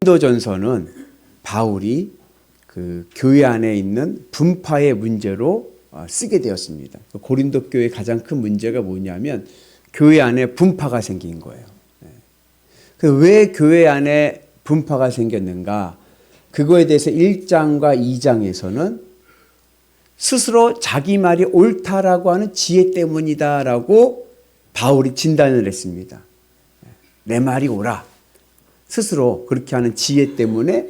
고린도전서는 바울이 그 교회 안에 있는 분파의 문제로 쓰게 되었습니다. 고린도 교회의 가장 큰 문제가 뭐냐면 교회 안에 분파가 생긴 거예요. 왜 교회 안에 분파가 생겼는가? 그거에 대해서 1장과 2장에서는 스스로 자기 말이 옳다라고 하는 지혜 때문이다라고 바울이 진단을 했습니다. 내 말이 옳아. 스스로 그렇게 하는 지혜 때문에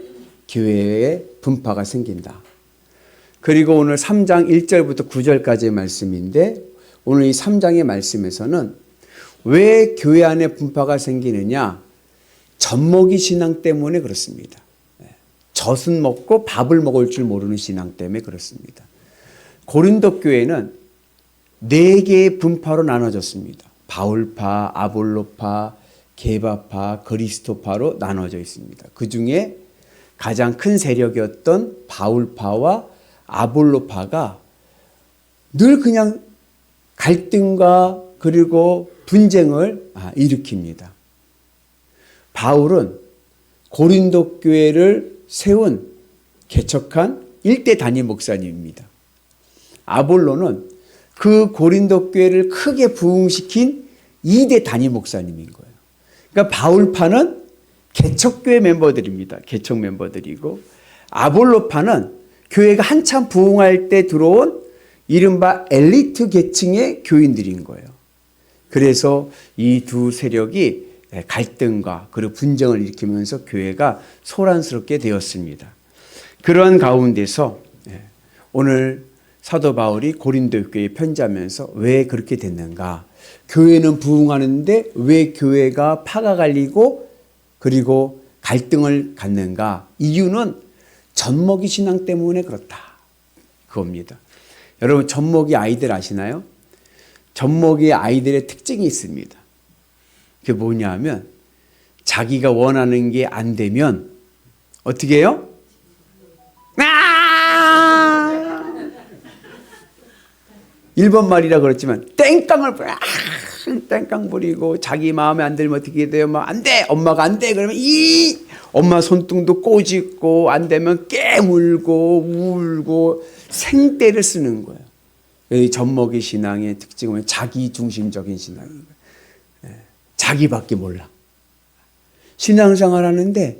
교회에 분파가 생긴다. 그리고 오늘 3장 1절부터 9절까지의 말씀인데 오늘 이 3장의 말씀에서는 왜 교회 안에 분파가 생기느냐? 젖먹이 신앙 때문에 그렇습니다. 젖은 먹고 밥을 먹을 줄 모르는 신앙 때문에 그렇습니다. 고린도 교회는 4개의 분파로 나눠졌습니다. 바울파, 아볼로파, 게바파, 그리스도파로 나눠져 있습니다. 그 중에 가장 큰 세력이었던 바울파와 아볼로파가 늘 그냥 갈등과 그리고 분쟁을 일으킵니다. 바울은 고린도 교회를 세운 개척한 1대 단임 목사님입니다. 아볼로는 그 고린도 교회를 크게 부흥시킨 2대 단임 목사님인 거예요. 그러니까 바울파는 개척교회 멤버들입니다. 개척 멤버들이고 아볼로파는 교회가 한참 부흥할 때 들어온 이른바 엘리트 계층의 교인들인 거예요. 그래서 이 두 세력이 갈등과 그리고 분쟁을 일으키면서 교회가 소란스럽게 되었습니다. 그런 가운데서 오늘 사도 바울이 고린도 교회에 편지하면서 왜 그렇게 됐는가? 교회는 부흥하는데 왜 교회가 파가 갈리고 그리고 갈등을 갖는가? 이유는 젖먹이 신앙 때문에 그렇다. 그겁니다. 여러분 젖먹이 아이들 아시나요? 젖먹이 아이들의 특징이 있습니다. 그게 뭐냐 하면 자기가 원하는 게 안 되면 어떻게 해요? 일본 말이라 그렇지만 땡깡을 땡깡 부리고 자기 마음에 안 들면 어떻게 돼요? 막 안 돼! 엄마가 안 돼! 그러면 엄마 손등도 꼬집고 안 되면 깨물고 울고 생떼를 쓰는 거예요. 이 젖먹이 신앙의 특징은 자기 중심적인 신앙인 거예요. 자기밖에 몰라. 신앙생활 하는데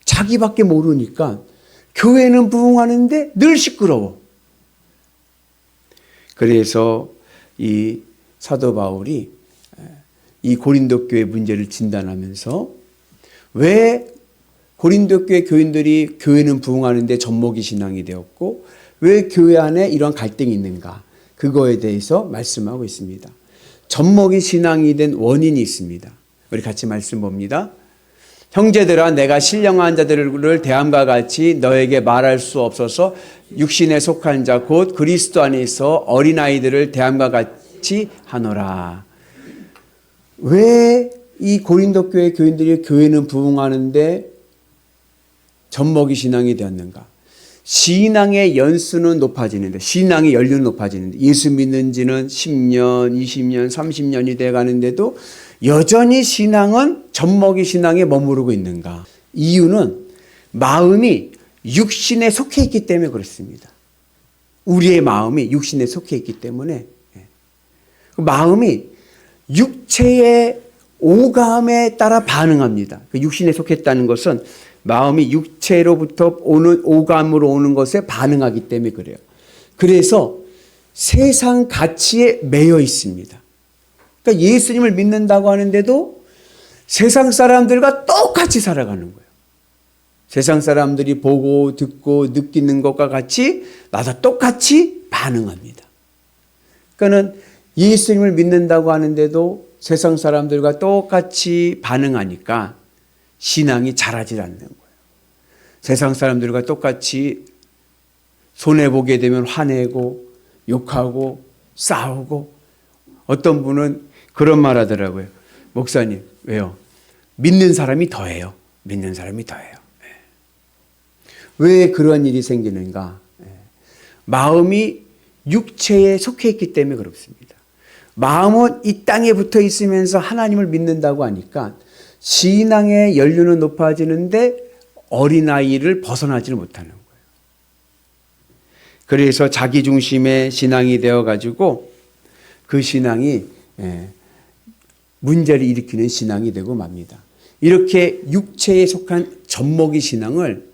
자기밖에 모르니까 교회는 부흥하는데 늘 시끄러워. 그래서 이 사도 바울이 이 고린도 교회 문제를 진단하면서 왜 고린도 교회 교인들이 교회는 부흥하는데 젖먹이 신앙이 되었고 왜 교회 안에 이런 갈등이 있는가? 그거에 대해서 말씀하고 있습니다. 젖먹이 신앙이 된 원인이 있습니다. 우리 같이 말씀 봅니다. 형제들아 내가 신령한 자들을 대함과 같이 너에게 말할 수 없어서 육신에 속한 자 곧 그리스도 안에 있어 어린아이들을 대함과 같이 하노라. 왜 이 고린도 교회 교인들이 교회는 부흥하는데 젖먹이 신앙이 되었는가? 신앙의 연수는 높아지는데 신앙의 연륜은 높아지는데 예수 믿는 지는 10년, 20년, 30년이 돼가는데도 여전히 신앙은 젖먹이 신앙에 머무르고 있는가? 이유는 마음이 육신에 속해 있기 때문에 그렇습니다. 우리의 마음이 육신에 속해 있기 때문에 마음이 육체의 오감에 따라 반응합니다. 육신에 속했다는 것은 마음이 육체로부터 오는 오감으로 오는 것에 반응하기 때문에 그래요. 그래서 세상 가치에 매여 있습니다. 그러니까 예수님을 믿는다고 하는데도 세상 사람들과 똑같이 살아가는 거예요. 세상 사람들이 보고 듣고 느끼는 것과 같이 나도 똑같이 반응합니다. 그러니까는 예수님을 믿는다고 하는데도 세상 사람들과 똑같이 반응하니까 신앙이 자라질 않는 거예요. 세상 사람들과 똑같이 손해보게 되면 화내고 욕하고 싸우고 어떤 분은 그런 말 하더라고요. 목사님 왜요? 믿는 사람이 더해요. 믿는 사람이 더해요. 왜 그런 일이 생기는가? 마음이 육체에 속해 있기 때문에 그렇습니다. 마음은 이 땅에 붙어 있으면서 하나님을 믿는다고 하니까 신앙의 연륜은 높아지는데 어린아이를 벗어나지를 못하는 거예요. 그래서 자기중심의 신앙이 되어가지고 그 신앙이 문제를 일으키는 신앙이 되고 맙니다. 이렇게 육체에 속한 젖먹이 신앙을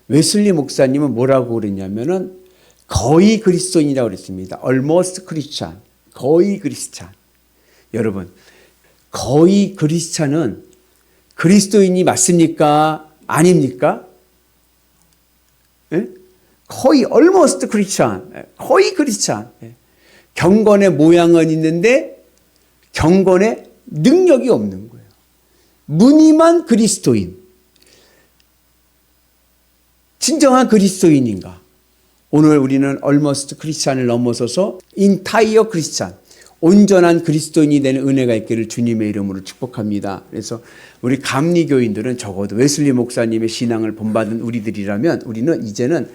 웨슬리 목사님은 뭐라고 그랬냐면은 거의 그리스도인이라고 그랬습니다. almost Christian. 거의 크리스찬. 여러분, 거의 크리스찬은 그리스도인이 맞습니까? 아닙니까? 예? 거의 almost Christian. 거의 크리스찬. 경건의 모양은 있는데 경건의 능력이 없는 거예요. 무늬만 그리스도인. 진정한 그리스도인인가? 오늘 우리는 almost Christian을 넘어서서 entire Christian, 온전한 그리스도인이 되는 은혜가 있기를 주님의 이름으로 축복합니다. 그래서 우리 감리교인들은 적어도 웨슬리 목사님의 신앙을 본받은 우리들이라면 우리는 이제는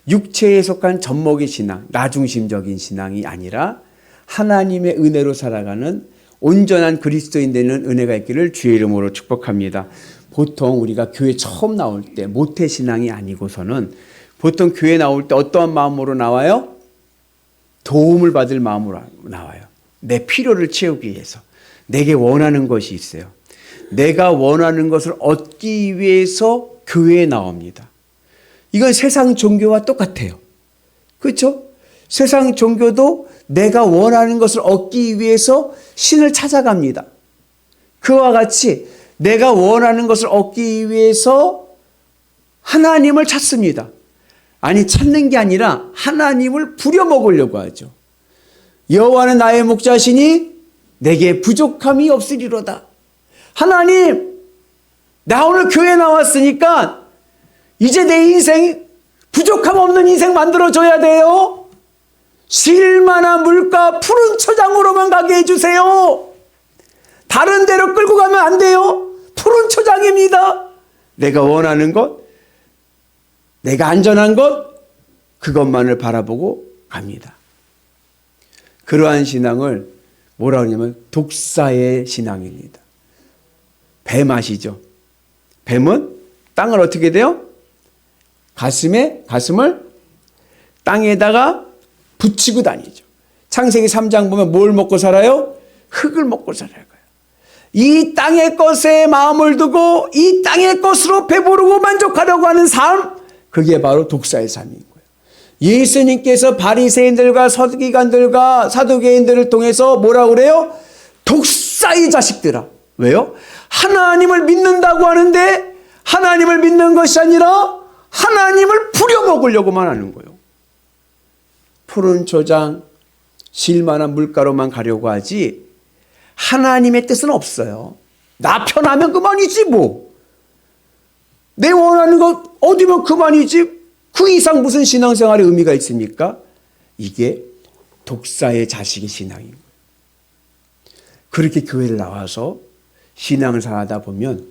육체에 속한 젖먹이 신앙, 나중심적인 신앙이 아니라 하나님의 은혜로 살아가는 온전한 그리스도인 되는 은혜가 있기를 주의 이름으로 축복합니다. 보통 우리가 교회 처음 나올 때 모태신앙이 아니고서는 보통 교회 나올 때 어떠한 마음으로 나와요? 도움을 받을 마음으로 나와요. 내 필요를 채우기 위해서. 내게 원하는 것이 있어요. 내가 원하는 것을 얻기 위해서 교회에 나옵니다. 이건 세상 종교와 똑같아요. 그렇죠? 세상 종교도 내가 원하는 것을 얻기 위해서 신을 찾아갑니다. 그와 같이 내가 원하는 것을 얻기 위해서 하나님을 찾습니다. 아니, 찾는 게 아니라 하나님을 부려먹으려고 하죠. 여호와는 나의 목자시니 내게 부족함이 없으리로다. 하나님, 나 오늘 교회 나왔으니까 이제 내 인생 부족함 없는 인생 만들어줘야 돼요. 쉴만한 물가 푸른 초장으로만 가게 해주세요. 다른 데로 끌고 가면 안 돼요. 푸른 초장입니다. 내가 원하는 것, 내가 안전한 것, 그것만을 바라보고 갑니다. 그러한 신앙을 뭐라고 하냐면 독사의 신앙입니다. 뱀 아시죠? 뱀은 땅을 어떻게 돼요? 가슴을 땅에다가 붙이고 다니죠. 창세기 3장 보면 뭘 먹고 살아요? 흙을 먹고 살아요. 이 땅의 것에 마음을 두고 이 땅의 것으로 배부르고 만족하려고 하는 삶, 그게 바로 독사의 삶인 거예요. 예수님께서 바리새인들과 서기관들과 사두개인들을 통해서 뭐라고 그래요? 독사의 자식들아. 왜요? 하나님을 믿는다고 하는데 하나님을 믿는 것이 아니라 하나님을 부려먹으려고만 하는 거예요. 푸른 초장, 쉴만한 물가로만 가려고 하지 하나님의 뜻은 없어요. 나 편하면 그만이지 뭐. 내 원하는 것 어디면 그만이지. 그 이상 무슨 신앙생활의 의미가 있습니까? 이게 독사의 자식의 신앙인 거예요. 그렇게 교회를 나와서 신앙을 살아다 보면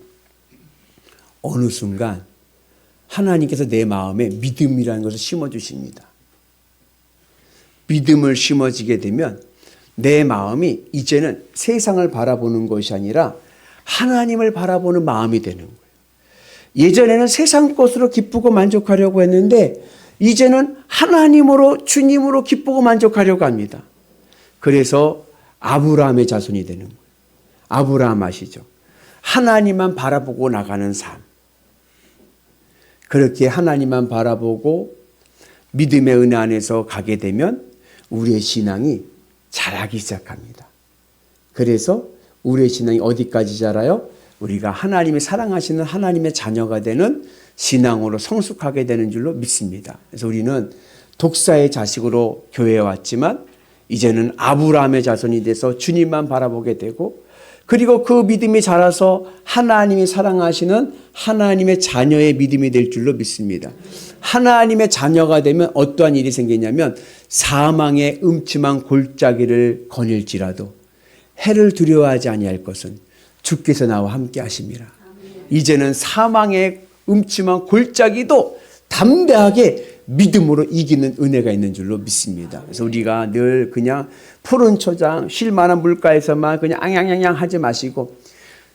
어느 순간 하나님께서 내 마음에 믿음이라는 것을 심어주십니다. 믿음을 심어지게 되면 내 마음이 이제는 세상을 바라보는 것이 아니라 하나님을 바라보는 마음이 되는 거예요. 예전에는 세상 것으로 기쁘고 만족하려고 했는데 이제는 하나님으로, 주님으로 기쁘고 만족하려고 합니다. 그래서 아브라함의 자손이 되는 거예요. 아브라함 아시죠? 하나님만 바라보고 나가는 삶. 그렇게 하나님만 바라보고 믿음의 은혜 안에서 가게 되면 우리의 신앙이 자라기 시작합니다. 그래서 우리의 신앙이 어디까지 자라요? 우리가 하나님이 사랑하시는 하나님의 자녀가 되는 신앙으로 성숙하게 되는 줄로 믿습니다. 그래서 우리는 독사의 자식으로 교회에 왔지만 이제는 아브라함의 자손이 돼서 주님만 바라보게 되고 그리고 그 믿음이 자라서 하나님이 사랑하시는 하나님의 자녀의 믿음이 될 줄로 믿습니다. 하나님의 자녀가 되면 어떠한 일이 생기냐면 사망의 음침한 골짜기를 거닐지라도 해를 두려워하지 아니할 것은 주께서 나와 함께 하심이라. 이제는 사망의 음침한 골짜기도 담대하게 믿음으로 이기는 은혜가 있는 줄로 믿습니다. 그래서 우리가 늘 그냥 푸른 초장, 쉴만한 물가에서만 그냥 앙양양양 하지 마시고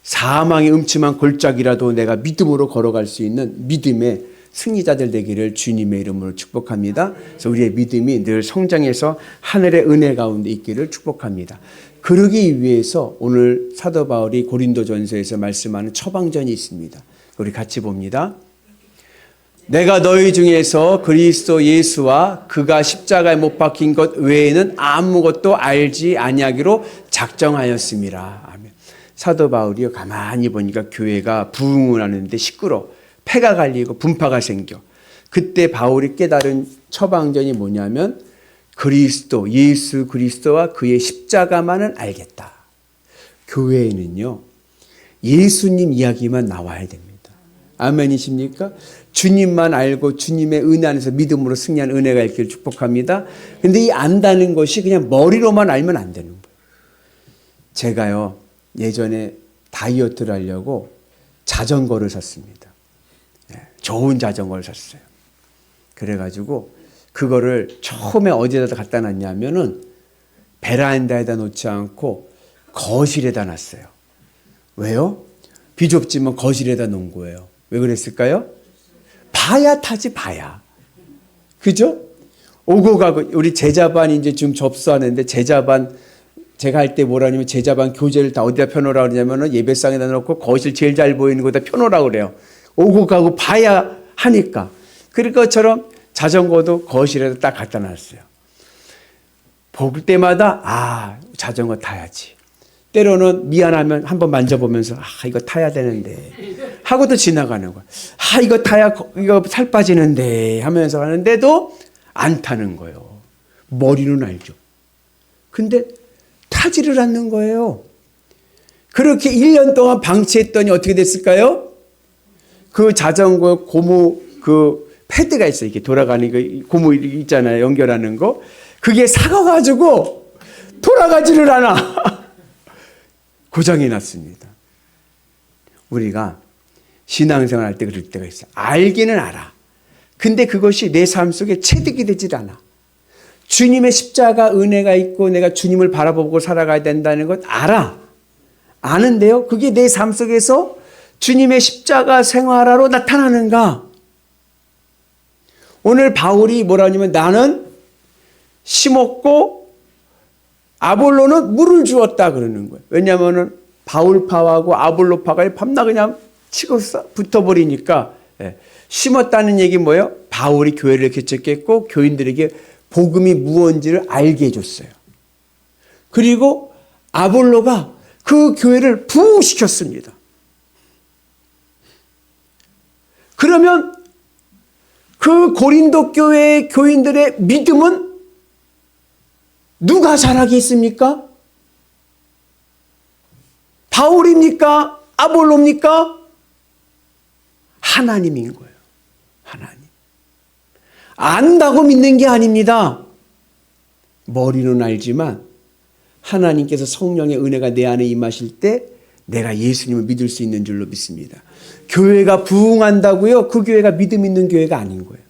사망의 음침한 골짜기라도 내가 믿음으로 걸어갈 수 있는 믿음의 승리자들 되기를 주님의 이름으로 축복합니다. 그래서 우리의 믿음이 늘 성장해서 하늘의 은혜 가운데 있기를 축복합니다. 그러기 위해서 오늘 사도 바울이 고린도전서에서 말씀하는 처방전이 있습니다. 우리 같이 봅니다. 내가 너희 중에서 그리스도 예수와 그가 십자가에 못 박힌 것 외에는 아무것도 알지 아니하기로 작정하였습니다. 아멘. 사도 바울이 가만히 보니까 교회가 부흥을 하는데 시끄러, 패가 갈리고 분파가 생겨. 그때 바울이 깨달은 처방전이 뭐냐면 그리스도, 예수 그리스도와 그의 십자가만은 알겠다. 교회에는요, 예수님 이야기만 나와야 됩니다. 아멘이십니까? 주님만 알고 주님의 은혜 안에서 믿음으로 승리한 은혜가 있기를 축복합니다. 근데 이 안다는 것이 그냥 머리로만 알면 안 되는 거예요. 제가요, 예전에 다이어트를 하려고 자전거를 샀습니다. 좋은 자전거를 샀어요. 그래가지고 그거를 처음에 어디에다 갖다 놨냐면은 베란다에다 놓지 않고 거실에다 놨어요. 왜요? 비좁지만 거실에다 놓은 거예요. 왜 그랬을까요? 봐야 타지, 봐야. 그죠? 오고 가고, 우리 제자반 이제 지금 접수하는데 제자반, 제가 할 때 뭐라냐면 제자반 교재를 다 어디다 펴놓으라고 그러냐면은 예배상에다 놓고 거실 제일 잘 보이는 곳에다 펴놓으라고 그래요. 오고 가고 봐야 하니까. 그럴 것처럼 자전거도 거실에다 딱 갖다 놨어요. 볼 때마다, 자전거 타야지. 때로는 미안하면 한번 만져보면서 이거 타야 되는데 하고도 지나가는 거야. 이거 타야 이거 살 빠지는데 하면서 하는데도 안 타는 거예요. 머리는 알죠. 근데 타지를 않는 거예요. 그렇게 1년 동안 방치했더니 어떻게 됐을까요? 그 자전거 고무 그 패드가 있어요. 이렇게 돌아가는 거 고무 있잖아요. 연결하는 거. 그게 삭아가지고 돌아가지를 않아. 고장이 났습니다. 우리가 신앙생활 할 때 그럴 때가 있어요. 알기는 알아. 근데 그것이 내 삶 속에 체득이 되질 않아. 주님의 십자가 은혜가 있고 내가 주님을 바라보고 살아가야 된다는 것 알아. 아는데요. 그게 내 삶 속에서 주님의 십자가 생활화로 나타나는가? 오늘 바울이 뭐라 하냐면 나는 심었고 아볼로는 물을 주었다 그러는 거예요. 왜냐하면 바울파하고 아볼로파가 밤낮 그냥 치고 붙어버리니까 심었다는 얘기 뭐예요? 바울이 교회를 개척했고 교인들에게 복음이 무언지를 알게 해줬어요. 그리고 아볼로가 그 교회를 부흥시켰습니다. 그러면 그 고린도 교회의 교인들의 믿음은 누가 자라게 했습니까? 바울입니까? 아볼로입니까? 하나님인 거예요. 하나님. 안다고 믿는 게 아닙니다. 머리는 알지만 하나님께서 성령의 은혜가 내 안에 임하실 때 내가 예수님을 믿을 수 있는 줄로 믿습니다. 교회가 부흥한다고요? 그 교회가 믿음 있는 교회가 아닌 거예요.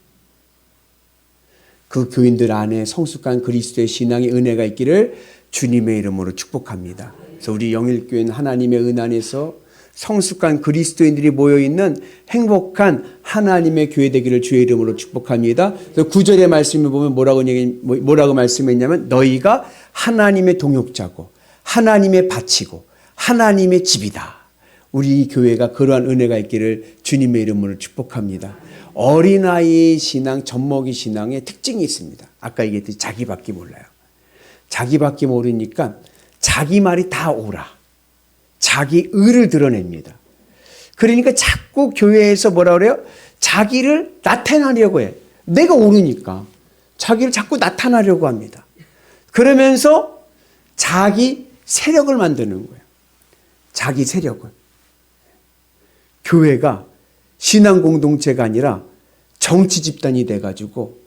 그 교인들 안에 성숙한 그리스도의 신앙의 은혜가 있기를 주님의 이름으로 축복합니다. 그래서 우리 영일교회는 하나님의 은 안에서 성숙한 그리스도인들이 모여있는 행복한 하나님의 교회 되기를 주의 이름으로 축복합니다. 그래서 9절의 말씀을 보면 뭐라고 말씀했냐면 너희가 하나님의 동역자고 하나님의 밭이고 하나님의 집이다. 우리 교회가 그러한 은혜가 있기를 주님의 이름으로 축복합니다. 어린아이 신앙, 젖먹이 신앙의 특징이 있습니다. 아까 얘기했듯이 자기밖에 몰라요. 자기밖에 모르니까 자기 말이 다 옳아. 자기 의를 드러냅니다. 그러니까 자꾸 교회에서 뭐라 그래요? 자기를 나타내려고 해. 내가 옳으니까. 자기를 자꾸 나타내려고 합니다. 그러면서 자기 세력을 만드는 거예요. 자기 세력을. 교회가 신앙 공동체가 아니라 정치 집단이 돼가지고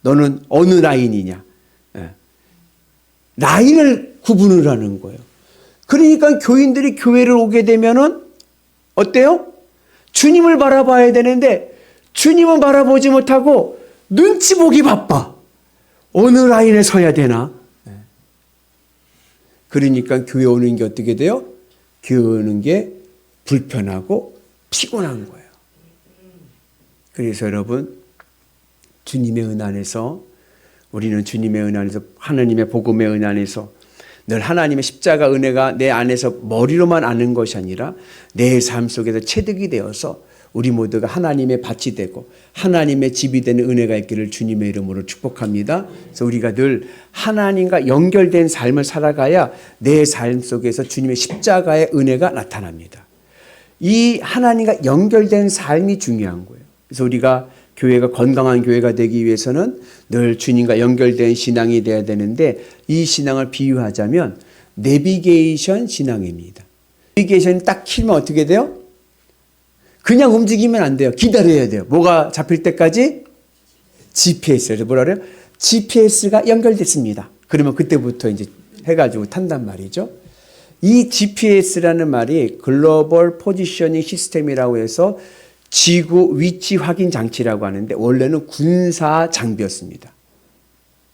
너는 어느 라인이냐. 라인을 구분을 하는 거예요. 그러니까 교인들이 교회를 오게 되면은 어때요? 주님을 바라봐야 되는데 주님은 바라보지 못하고 눈치 보기 바빠. 어느 라인에 서야 되나? 그러니까 교회 오는 게 어떻게 돼요? 교회 오는 게 불편하고 피곤한 거예요. 그래서 여러분, 주님의 은혜 안에서, 우리는 주님의 은혜 안에서, 하나님의 복음의 은혜 안에서 늘 하나님의 십자가 은혜가 내 안에서 머리로만 아는 것이 아니라 내 삶 속에서 체득이 되어서 우리 모두가 하나님의 밭이 되고 하나님의 집이 되는 은혜가 있기를 주님의 이름으로 축복합니다. 그래서 우리가 늘 하나님과 연결된 삶을 살아가야 내 삶 속에서 주님의 십자가의 은혜가 나타납니다. 이 하나님과 연결된 삶이 중요한 거예요. 그래서 우리가 교회가 건강한 교회가 되기 위해서는 늘 주님과 연결된 신앙이 되어야 되는데, 이 신앙을 비유하자면 내비게이션 신앙입니다. 내비게이션이 딱 키면 어떻게 돼요? 그냥 움직이면 안 돼요. 기다려야 돼요. 뭐가 잡힐 때까지? GPS를 뭐라 그래요? GPS가 연결됐습니다. 그러면 그때부터 이제 해가지고 탄단 말이죠. 이 GPS라는 말이 글로벌 포지셔닝 시스템이라고 해서 지구 위치 확인 장치라고 하는데, 원래는 군사 장비였습니다.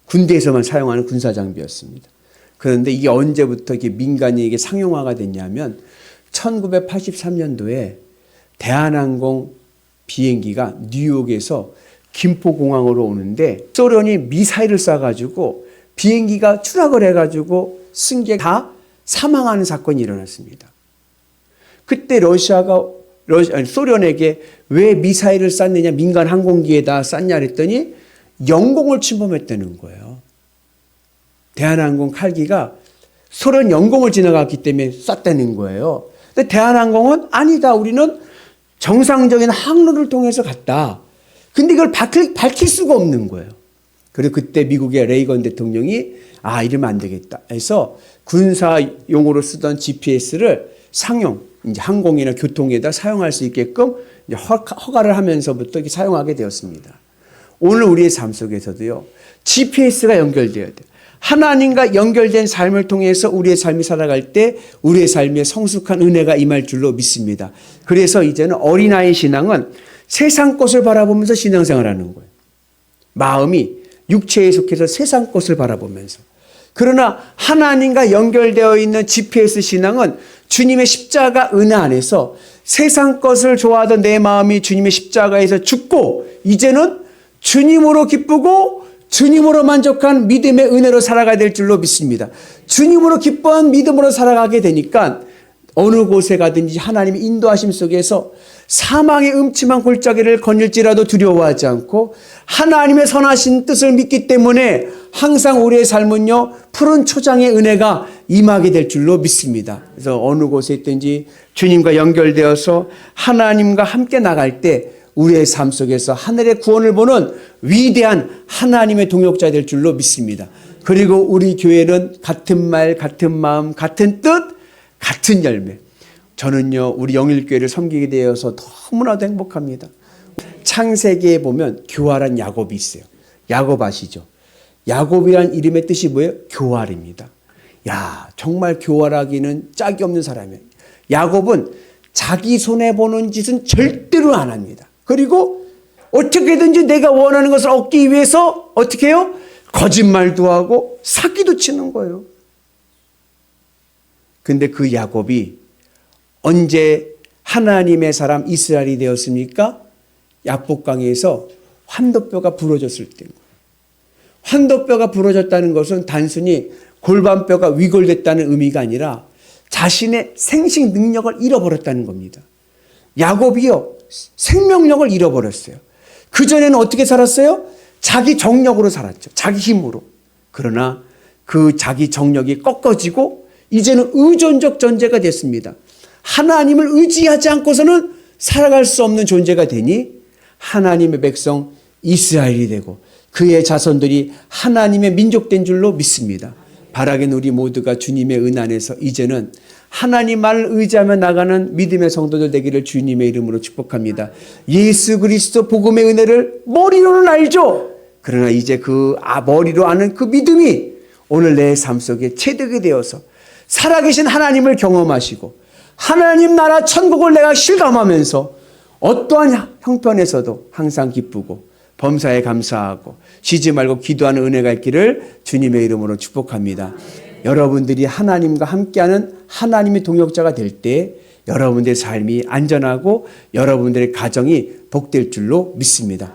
군대에서만 사용하는 군사 장비였습니다. 그런데 이게 언제부터 이게 민간이 이게 상용화가 됐냐면 1983년도에 대한항공 비행기가 뉴욕에서 김포공항으로 오는데 소련이 미사일을 쏴가지고 비행기가 추락을 해가지고 승객 다 사망하는 사건이 일어났습니다. 그때 소련에게 왜 미사일을 쐈느냐, 민간 항공기에다 쐈냐 그랬더니 영공을 침범했다는 거예요. 대한항공 칼기가 소련 영공을 지나갔기 때문에 쐈다는 거예요. 근데 대한항공은 아니다, 우리는 정상적인 항로를 통해서 갔다. 근데 이걸 밝힐 수가 없는 거예요. 그리고 그때 미국의 레이건 대통령이 이러면 안 되겠다 해서 군사용으로 쓰던 GPS를 상용, 이제 항공이나 교통에다 사용할 수 있게끔 이제 허가를 하면서부터 이렇게 사용하게 되었습니다. 오늘 우리의 삶 속에서도요, GPS가 연결되어야 돼요. 하나님과 연결된 삶을 통해서 우리의 삶이 살아갈 때 우리의 삶에 성숙한 은혜가 임할 줄로 믿습니다. 그래서 이제는 어린아이 신앙은 세상 것을 바라보면서 신앙생활하는 거예요. 마음이 육체에 속해서 세상 것을 바라보면서. 그러나 하나님과 연결되어 있는 GPS 신앙은 주님의 십자가 은혜 안에서 세상 것을 좋아하던 내 마음이 주님의 십자가에서 죽고 이제는 주님으로 기쁘고 주님으로 만족한 믿음의 은혜로 살아가야 될 줄로 믿습니다. 주님으로 기뻐한 믿음으로 살아가게 되니까 어느 곳에 가든지 하나님의 인도하심 속에서 사망의 음침한 골짜기를 거닐지라도 두려워하지 않고 하나님의 선하신 뜻을 믿기 때문에 항상 우리의 삶은요, 푸른 초장의 은혜가 임하게 될 줄로 믿습니다. 그래서 어느 곳에 있든지 주님과 연결되어서 하나님과 함께 나갈 때 우리의 삶 속에서 하늘의 구원을 보는 위대한 하나님의 동역자 될 줄로 믿습니다. 그리고 우리 교회는 같은 말, 같은 마음, 같은 뜻, 같은 열매. 저는요, 우리 영일교회를 섬기게 되어서 너무나도 행복합니다. 창세기에 보면 교활한 야곱이 있어요. 야곱 아시죠? 야곱이란 이름의 뜻이 뭐예요? 교활입니다. 야, 정말 교활하기는 짝이 없는 사람이에요. 야곱은 자기 손해보는 짓은 절대로 안 합니다. 그리고 어떻게든지 내가 원하는 것을 얻기 위해서 어떻게 해요? 거짓말도 하고 사기도 치는 거예요. 근데 그 야곱이 언제 하나님의 사람 이스라엘이 되었습니까? 야복강에서 환도뼈가 부러졌을 때인 거예요. 환도뼈가 부러졌다는 것은 단순히 골반뼈가 위골됐다는 의미가 아니라 자신의 생식 능력을 잃어버렸다는 겁니다. 야곱이요, 생명력을 잃어버렸어요. 그전에는 어떻게 살았어요? 자기 정력으로 살았죠. 자기 힘으로. 그러나 그 자기 정력이 꺾어지고 이제는 의존적 존재가 됐습니다. 하나님을 의지하지 않고서는 살아갈 수 없는 존재가 되니 하나님의 백성 이스라엘이 되고 그의 자손들이 하나님의 민족된 줄로 믿습니다. 바라기는 우리 모두가 주님의 은혜 안에서 이제는 하나님 말을 의지하며 나가는 믿음의 성도들 되기를 주님의 이름으로 축복합니다. 예수 그리스도 복음의 은혜를 머리로는 알죠. 그러나 이제 그 머리로 아는 그 믿음이 오늘 내 삶 속에 체득이 되어서 살아계신 하나님을 경험하시고 하나님 나라 천국을 내가 실감하면서 어떠한 형편에서도 항상 기쁘고 범사에 감사하고 쉬지 말고 기도하는 은혜가 있기를 주님의 이름으로 축복합니다. 여러분들이 하나님과 함께하는 하나님의 동역자가 될 때 여러분들의 삶이 안전하고 여러분들의 가정이 복될 줄로 믿습니다.